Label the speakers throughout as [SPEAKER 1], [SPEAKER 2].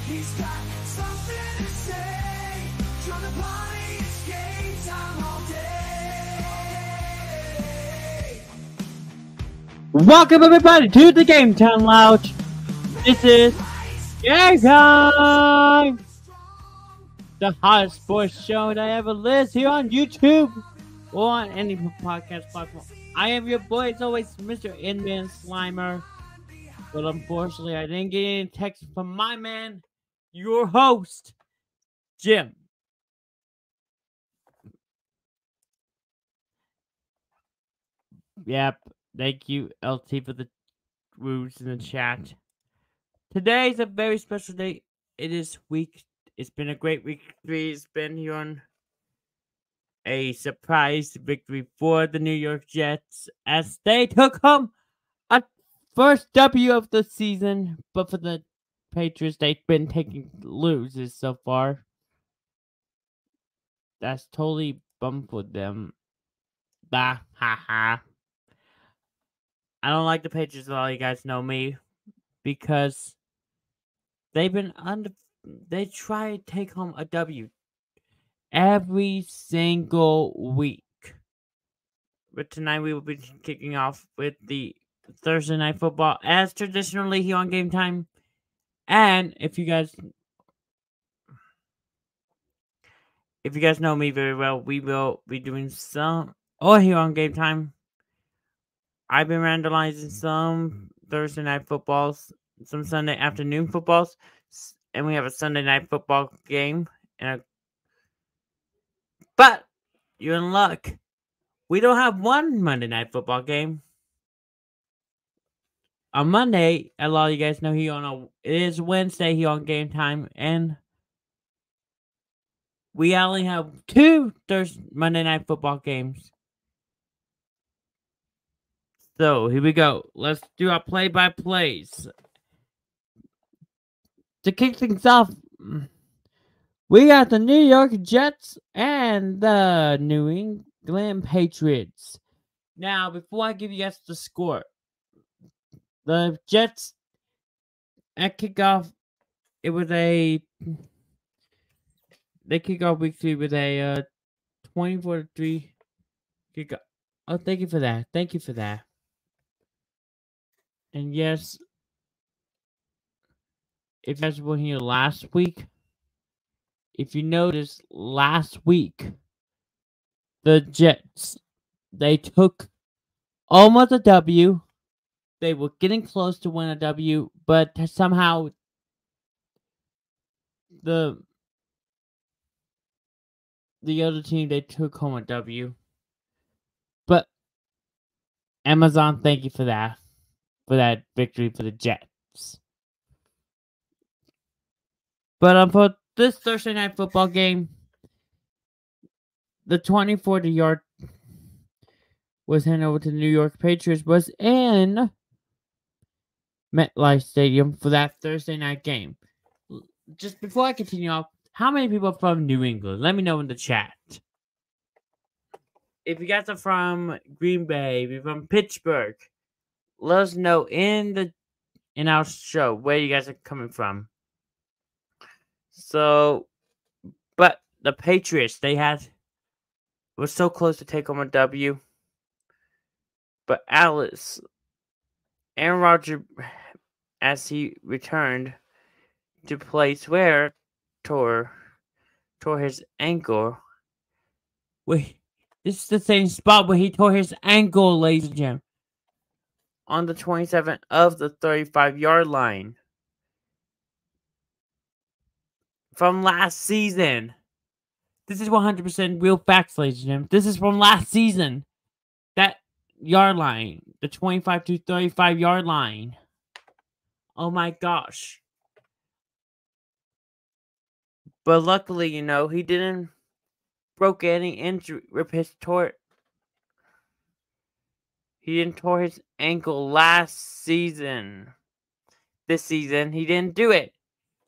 [SPEAKER 1] He's got something to say. Join the party, it's game time all day.
[SPEAKER 2] Welcome everybody to the Game Time Lounge. This is Game Time, the hottest sports show that ever lives here on YouTube or on any podcast platform. I am your boy, as always, Mr. Nman Slimer. But unfortunately, I didn't get any text from my man, your host, Jim. Yep, thank you, LT, for the woos in the chat. Today is a very special day. It is It's been a great week 3. It's been here on a surprise victory for the New York Jets as they took home a first W of the season. But for the Patriots, they've been taking losses so far. That's totally bummed for them. Bah, ha ha. I don't like the Patriots at all. You guys know me because they've been they try to take home a W every single week. But tonight we will be kicking off with the Thursday Night Football as traditionally here on Game Time. And if you guys know me very well, we will be doing some here on Game Time. I've been randomizing some Thursday Night Footballs, some Sunday afternoon footballs, and we have a Sunday Night Football game. But you're in luck. We don't have one Monday Night Football game. On Monday, a lot of you guys know it is Wednesday here on Game Time, and we only have 2 Monday Night Football games. So, here we go. Let's do our play-by-plays. To kick things off, we got the New York Jets and the New England Patriots. Now, before I give you guys the score, the Jets at kickoff, they kick off week 3 with a 24-3 kickoff. Oh, thank you for that. Thank you for that. And yes, if you guys were here last week, if you noticed last week, the Jets, they took almost a W. They were getting close to win a W, but somehow the other team, they took home a W. But Amazon, thank you for that victory for the Jets. But for this Thursday Night Football game, the 24-yard was handed over to the New York Patriots, was in MetLife Stadium for that Thursday night game. Just before I continue off, how many people are from New England? Let me know in the chat. If you guys are from Green Bay, if you're from Pittsburgh, let us know in our show where you guys are coming from. So, but the Patriots, were so close to take home a W. But Aaron Rodgers, as he returned to play, tore his ankle. Wait, this is the same spot where he tore his ankle, ladies and gentlemen. On the 27th of the 35-yard line. From last season. This is 100% real facts, ladies and gentlemen. This is from last season. That yard line. The 25 to 35 yard line. Oh my gosh. But luckily, he didn't broke any injury. He didn't tore his ankle last season. This season, he didn't do it.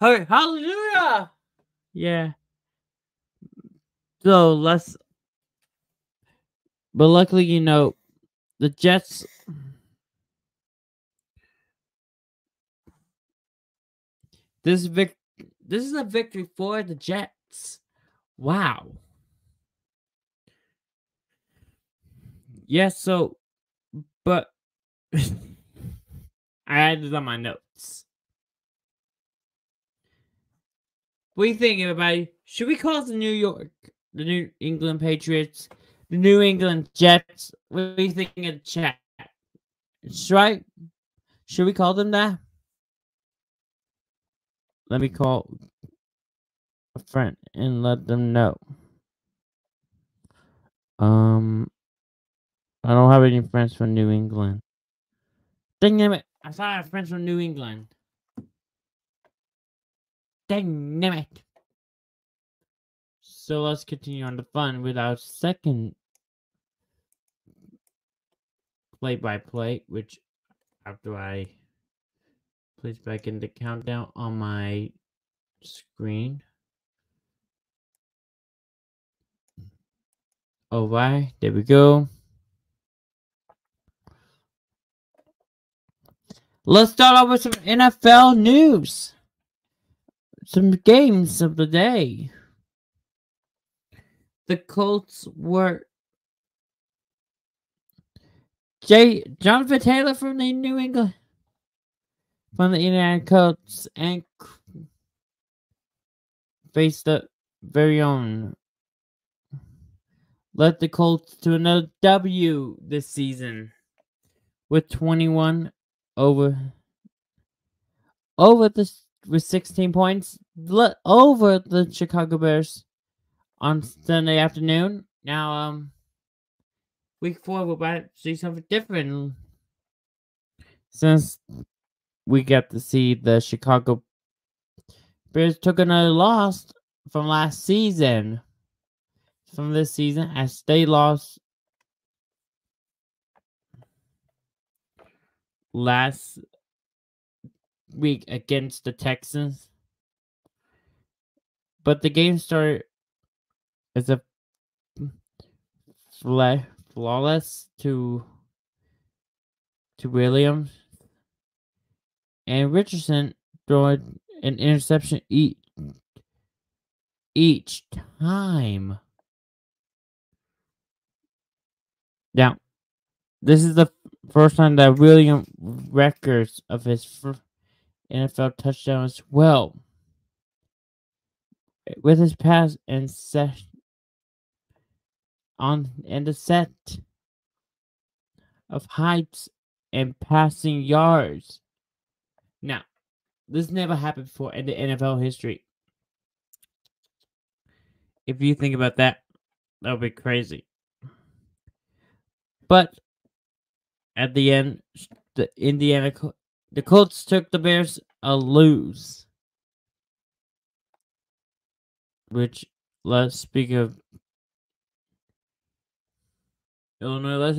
[SPEAKER 2] Hallelujah! Yeah. So, but luckily, the Jets, This is a victory for the Jets. Wow. Yes, so but I had this on my notes. What do you think, everybody? Should we call it the New England Patriots, the New England Jets? What do you think in the chat? Right? Should we call them that? Let me call a friend and let them know. I don't have any friends from New England. Dang it! I thought I had friends from New England. Dang it! So let's continue on the fun with our second play-by-play, which after I place back in the countdown on my screen. Alright, there we go. Let's start off with some NFL news. Some games of the day. The Colts were Jonathan Taylor from the New England, from the Indiana Colts, and faced the very own. Led the Colts to another W this season with 21 over with 16 points over the Chicago Bears on Sunday afternoon. Now, week 4 we're about to see something different since we get to see the Chicago Bears took another loss from last season. From this season, as they lost last week against the Texans. But the game started as a flawless to Williams and Richardson throwing an interception each time. Now, this is the first time that Williams records of his first NFL touchdown as well. With his pass and set the set of heights and passing yards. Now, this never happened before in the NFL history. If you think about that, that would be crazy. But at the end, the Colts took the Bears a lose. Which, let's speak of Illinois. Let's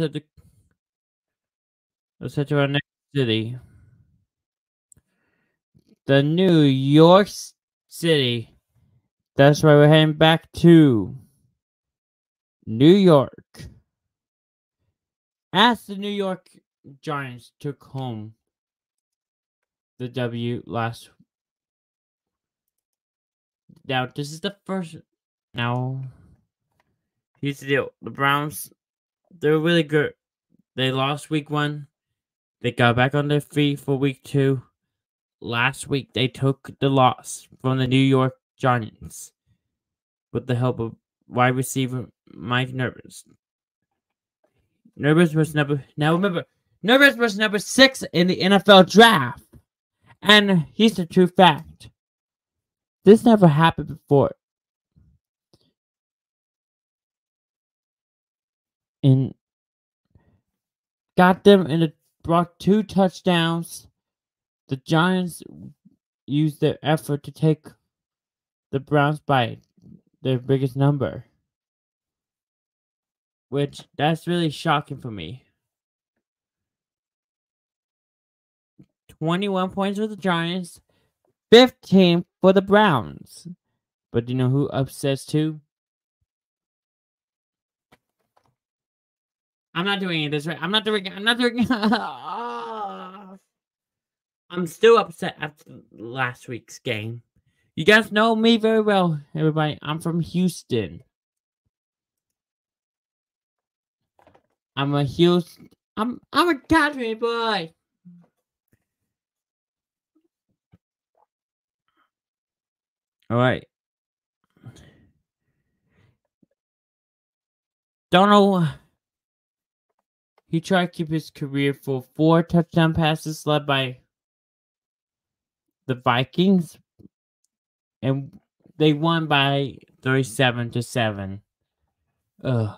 [SPEAKER 2] head to our next city. The New York City. That's why we're heading back to New York. As the New York Giants took home the W last. Now, this is the first. Now, here's the deal. The Browns, they're really good. They lost week 1. They got back on their feet for week 2. Last week, they took the loss from the New York Giants with the help of wide receiver Mike Nurvis. Nurvis was number 6 in the NFL draft. And here's the true fact. This never happened before. And got them and brought 2 touchdowns. The Giants used their effort to take the Browns by their biggest number. Which, that's really shocking for me. 21 points for the Giants, 15 for the Browns. But do you know who upsets too? I'm not doing this right. I'm not doing I'm still upset after last week's game. You guys know me very well, everybody. I'm from Houston. I'm a Houston. I'm a country boy. All right. Don't know. He tried to keep his career for 4 touchdown passes led by the Vikings, and they won by 37-7. Ugh.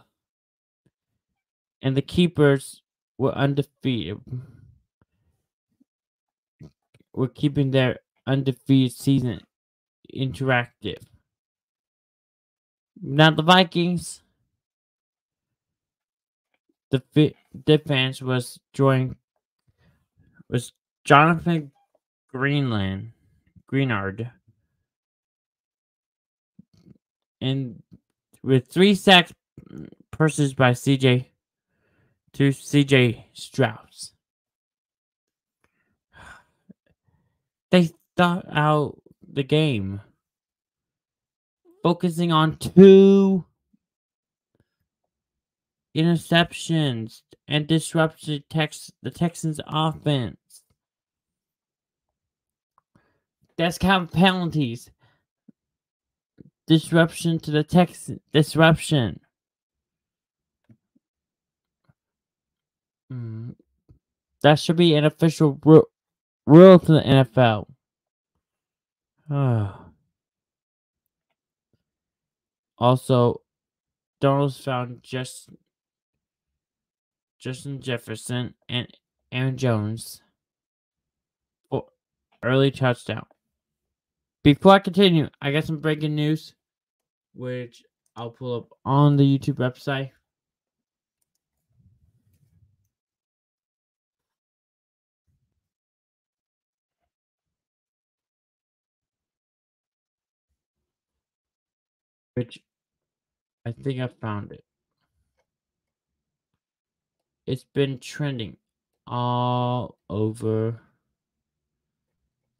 [SPEAKER 2] And the keepers were undefeated. Were keeping their undefeated season interactive. Now the Vikings, the defense was Jonathan Greenard, and with 3 sacks purses by CJ Strauss. They thought out the game, focusing on 2 interceptions and disrupted the Texans' offense. That's count penalties. Disruption to the Texans. Disruption. That should be an official rule to the NFL. Also, Donalds found Justin Jefferson and Aaron Jones for early touchdown. Before I continue, I got some breaking news, which I'll pull up on the YouTube website. Which I think I found it. It's been trending all over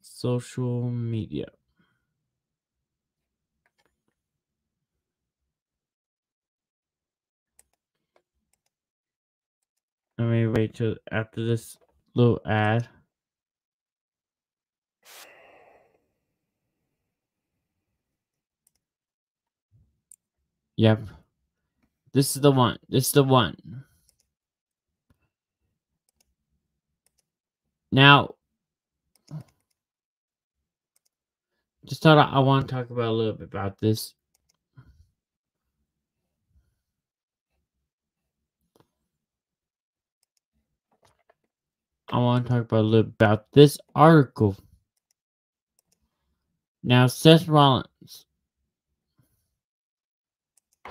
[SPEAKER 2] social media. Let me wait till after this little ad. Yep. This is the one. This is the one. Now, just thought I want to talk about a little bit about this. I want to talk about a little bit about this article. Now, Seth Rollins,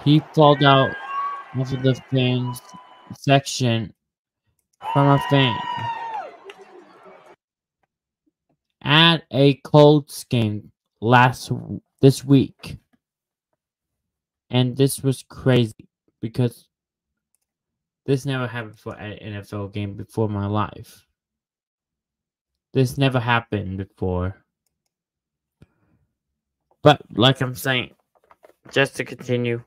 [SPEAKER 2] he pulled out of the fans section from a fan at a Colts game this week, and this was crazy because this never happened for an NFL game before in my life. This never happened before. But like I'm saying, just to continue,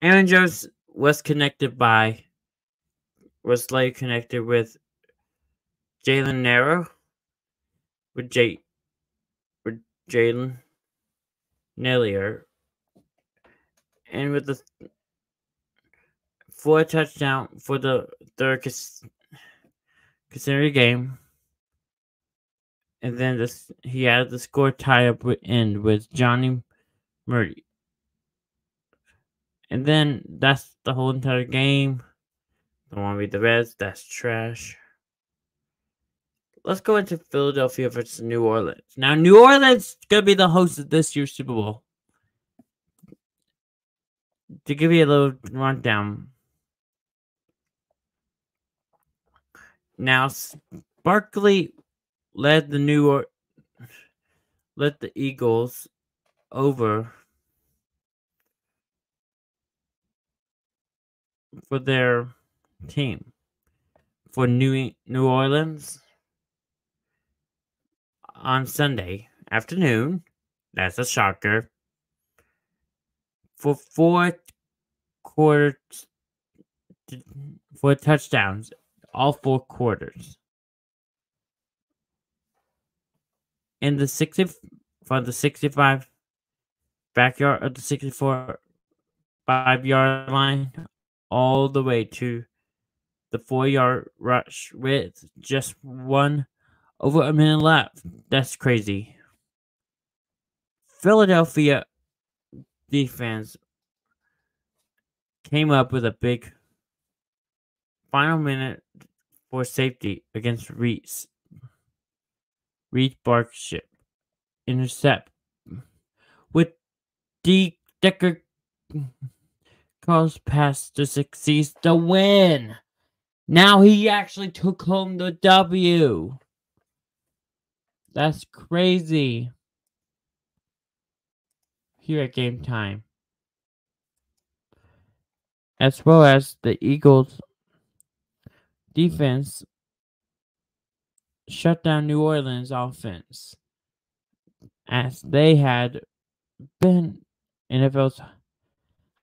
[SPEAKER 2] Aaron Jones was later connected with Jalen Nero, with Jalen Nellier, and with the 4 touchdown for the third considered game. And then he had the score tie up end with Johnny Murray. And then that's the whole entire game. Don't want to read the rest. That's trash. Let's go into Philadelphia versus New Orleans. Now, New Orleans is going to be the host of this year's Super Bowl. To give you a little rundown. Now, Barkley led the Eagles over for their team. For New Orleans on Sunday afternoon, that's a shocker, for quarters, for touchdowns, all 4 quarters. In the 60, from the 65 backyard of the 64 5-yard line all the way to the 4-yard rush with just over a minute left. That's crazy. Philadelphia defense came up with a big final minute for safety against Reed Barkship intercept with Decker calls pass to succeed the win. Now he actually took home the W. That's crazy. Here at Game Time. As well as the Eagles defense shut down New Orleans offense, as they had been NFL's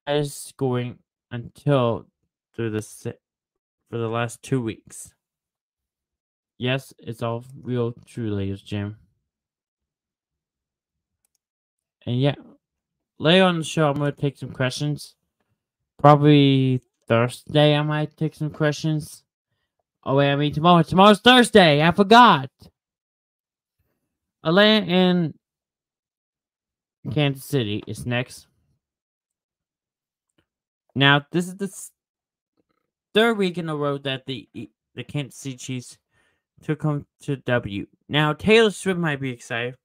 [SPEAKER 2] highest scoring until for the last 2 weeks. Yes, it's all real true, ladies and gentlemen. And yeah, later on the show, I'm going to take some questions. Probably Thursday, I might take some questions. Oh, wait, I mean tomorrow. Tomorrow's Thursday. I forgot. Atlanta and Kansas City is next. Now, this is the third week in a row that the Kansas City Chiefs took home to W. Now, Taylor Swift might be excited.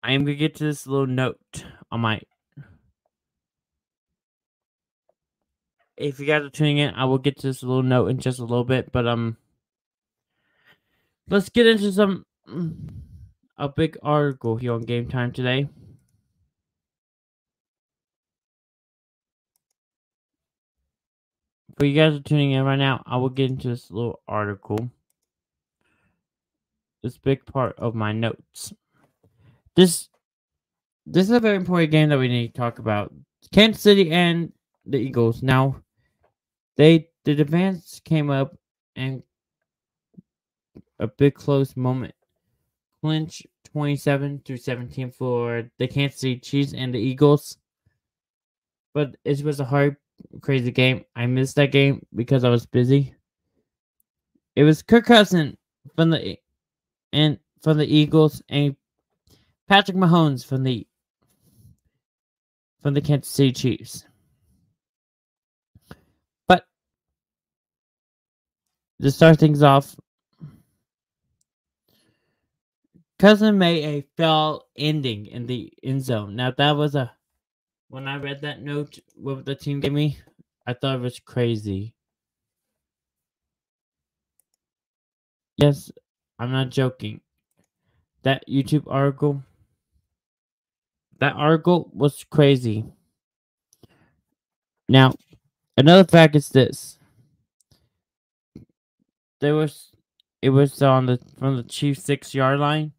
[SPEAKER 2] I am going to get to this little note on my... If you guys are tuning in, I will get to this little note in just a little bit. But, let's get into a big article here on Game Time today. For you guys are tuning in right now, I will get into this little article. This big part of my notes. This is a very important game that we need to talk about. Kansas City and the Eagles. Now, the defense came up and a big close moment. Clinch 27-17 for the Kansas City Chiefs and the Eagles. But it was a hard, crazy game. I missed that game because I was busy. It was Kirk Cousins from the Eagles and Patrick Mahomes from the Kansas City Chiefs. But to start things off, Cousins made a foul ending in the end zone. Now that was when I read that note what the team gave me, I thought it was crazy. Yes, I'm not joking. That YouTube article, was crazy. Now, another fact is this. It was from the Chiefs 6-yard line.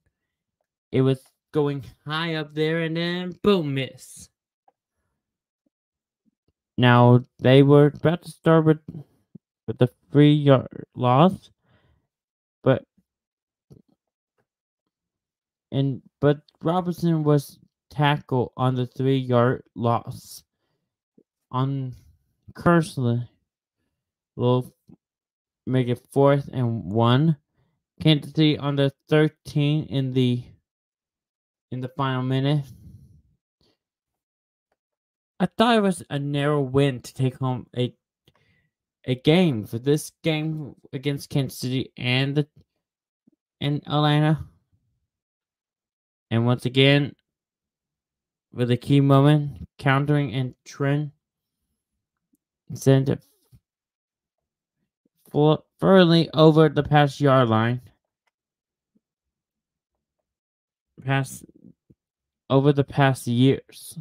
[SPEAKER 2] It was going high up there and then boom, miss. Now they were about to start with the 3-yard loss, but Robinson was tackled on the 3-yard loss on Kersler. Will make it 4th and 1. Kansas City on the 13 in the final minute. I thought it was a narrow win to take home a game for this game against Kansas City and Atlanta. And once again, with a key moment, countering and Trent sent it firmly over the past yard line. Over the past years.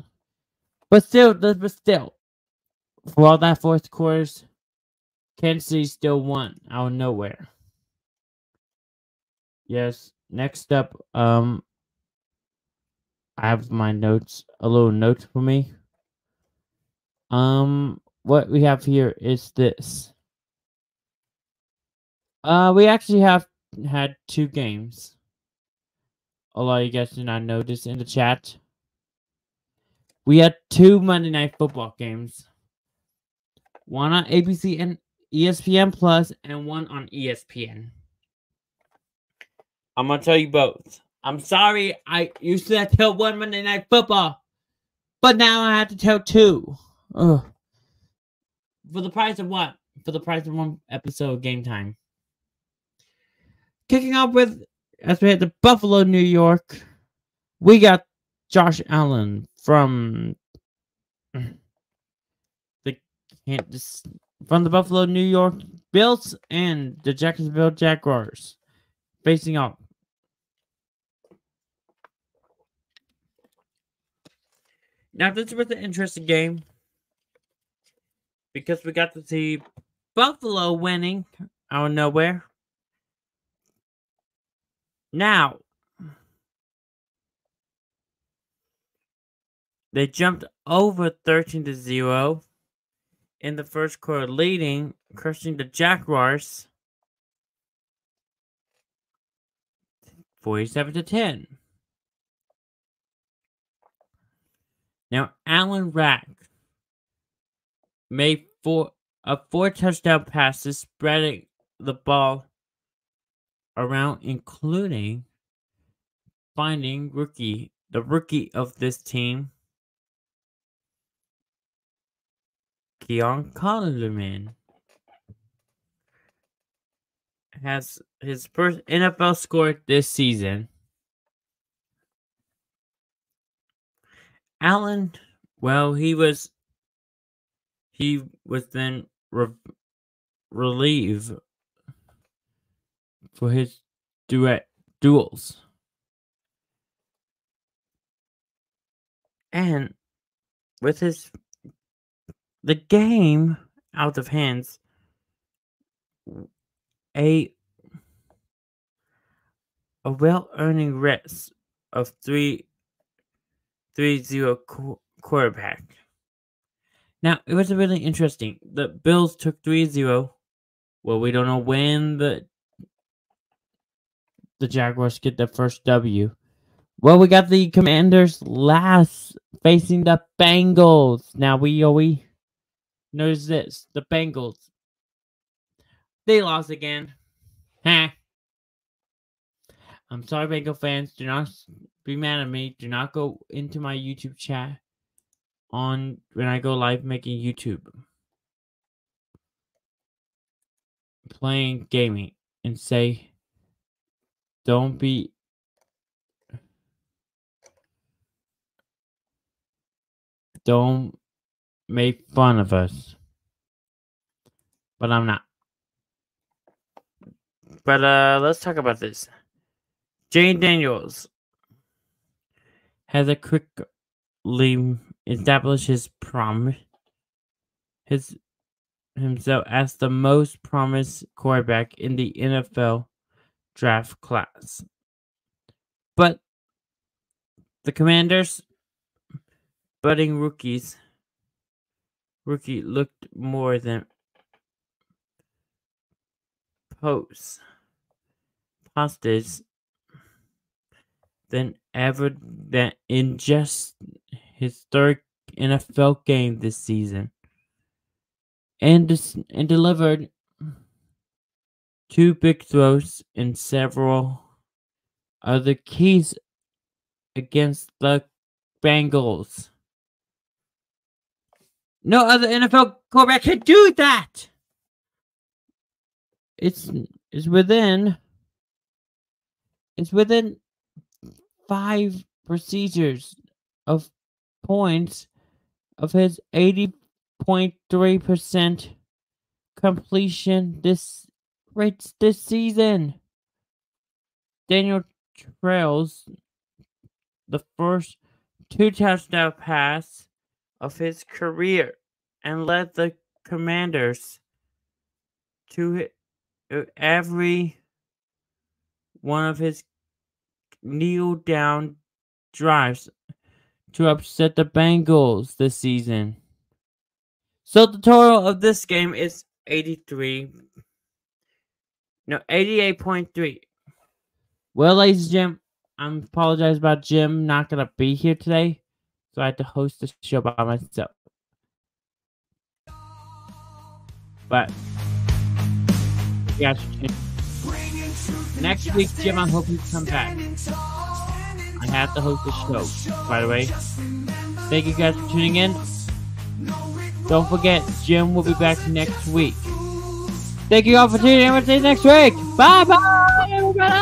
[SPEAKER 2] But still, for all that fourth quarters, Kansas City still won out of nowhere. Yes. Next up, I have my notes. A little note for me. What we have here is this. We actually have had 2 games. A lot of you guys did not notice in the chat. We had 2 Monday Night Football games. One on ABC and ESPN Plus, and one on ESPN. I'm gonna tell you both. I'm sorry, I used to tell 1 Monday Night Football, but now I have to tell 2. Ugh. For the price of what? For the price of 1 episode of Game Time. Kicking off with, as we head to Buffalo, New York, we got Josh Allen from the Buffalo, New York Bills and the Jacksonville Jaguars facing off. Now, this was an interesting game because we got to see Buffalo winning out of nowhere. Now, they jumped over 13-0 in the first quarter, leading, crushing the Jaguars 47-10. Now, Allen Rack made 4 touchdown passes, spreading the ball around, including finding the rookie of this team, Nman, has his first NFL score this season. Allen, well, he was then relieved for his duels. And with the game out of hands, a well-earning rest of 3-0 quarterback. Now, it was really interesting. The Bills took 3-0. Well, we don't know when the Jaguars get their first W. Well, we got the Commanders last facing the Bengals. Now, we notice this. The Bengals, they lost again. Huh. I'm sorry, Bengal fans. Do not be mad at me. Do not go into my YouTube chat when I go live making YouTube, playing gaming, and say, don't make fun of us. But I'm not. But let's talk about this. Jane Daniels has a quickly established himself as the most promised quarterback in the NFL draft class. But the Commanders' budding rookie looked more than posted than ever in just his 3rd NFL game this season, and delivered 2 big throws and several other keys against the Bengals. No other NFL quarterback can do that. It's within 5 procedures of points of his 80.3% completion this season. Daniel trails the first 2 touchdown pass of his career and led the Commanders to every one of his kneel down drives to upset the Bengals this season. So the total of this game is 88.3. Well, ladies and gentlemen, I apologize about Jim not going to be here today, so I had to host the show by myself. But yeah, next week, Jim, I hope you come back. I have to host the show, by the way. Thank you guys for tuning in. Don't forget, Jim will be back next week. Thank you all for tuning in. We'll see you next week. Bye bye, everybody.